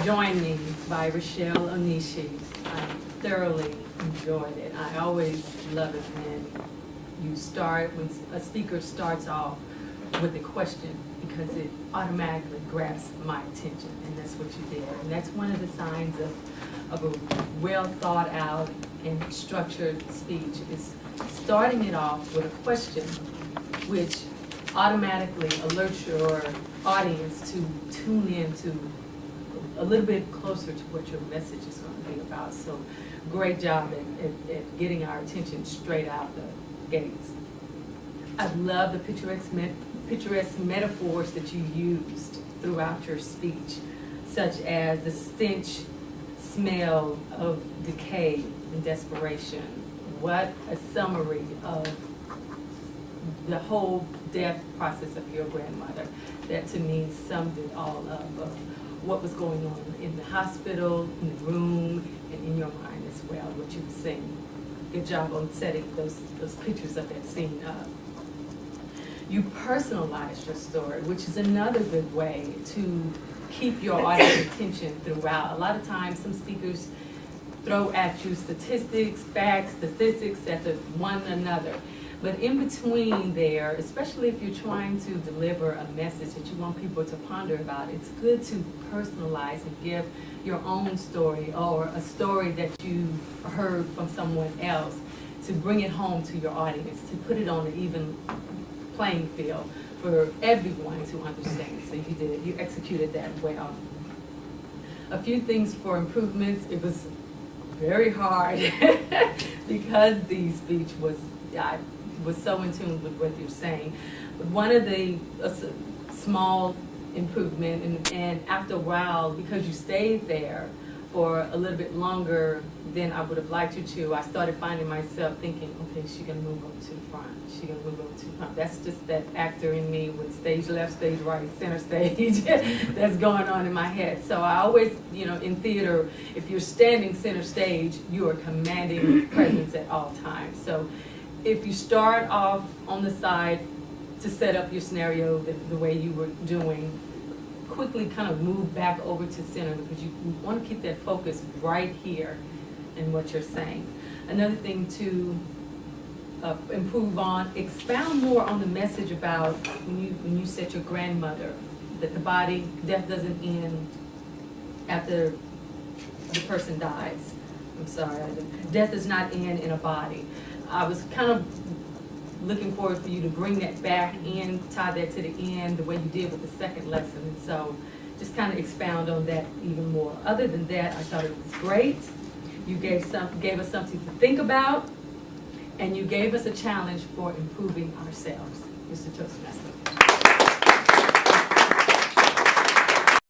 Join Me by Rachelle. I thoroughly enjoyed it. I always love it when when a speaker starts off with a question, because it automatically grabs my attention, and that's what you did. And that's one of the signs of a well thought out and structured speech, is starting it off with a question which automatically alerts your audience to tune in to a little bit closer to what your message is going to be about. So great job at getting our attention straight out the gates. I love the picturesque metaphors that you used throughout your speech, such as the stench smell of decay and desperation. What a summary of the whole death process of your grandmother. That to me summed it all up, of what was going on in the hospital, in the room, and in your mind as well, what you were saying. Good job on setting those pictures of that scene up. You personalized your story, which is another good way to keep your audience attention throughout. A lot of times some speakers throw at you statistics, facts, statistics at one another. But in between there, especially if you're trying to deliver a message that you want people to ponder about, it's good to personalize and give your own story, or a story that you heard from someone else, to bring it home to your audience, to put it on an even playing field for everyone to understand. So you did it. You executed that well. A few things for improvements. It was very hard because the speech was so in tune with what you're saying. But one of the small improvement, and after a while, because you stayed there for a little bit longer than I would have liked you to, I started finding myself thinking, okay, she's gonna move over to the front. She's gonna move over to the front. That's just that actor in me with stage left, stage right, center stage that's going on in my head. So I always, in theater, if you're standing center stage, you are commanding presence at all times. So if you start off on the side to set up your scenario the way you were doing, quickly kind of move back over to center, because you want to keep that focus right here in what you're saying. Another thing to improve on, expound more on the message about when you said your grandmother, that death doesn't end after the person dies. I'm sorry, death does not end in a body. I was kind of looking forward for you to bring that back in, tie that to the end, the way you did with the second lesson. And so just kind of expound on that even more. Other than that, I thought it was great. You gave us something to think about, and you gave us a challenge for improving ourselves. Mr. Toastmaster.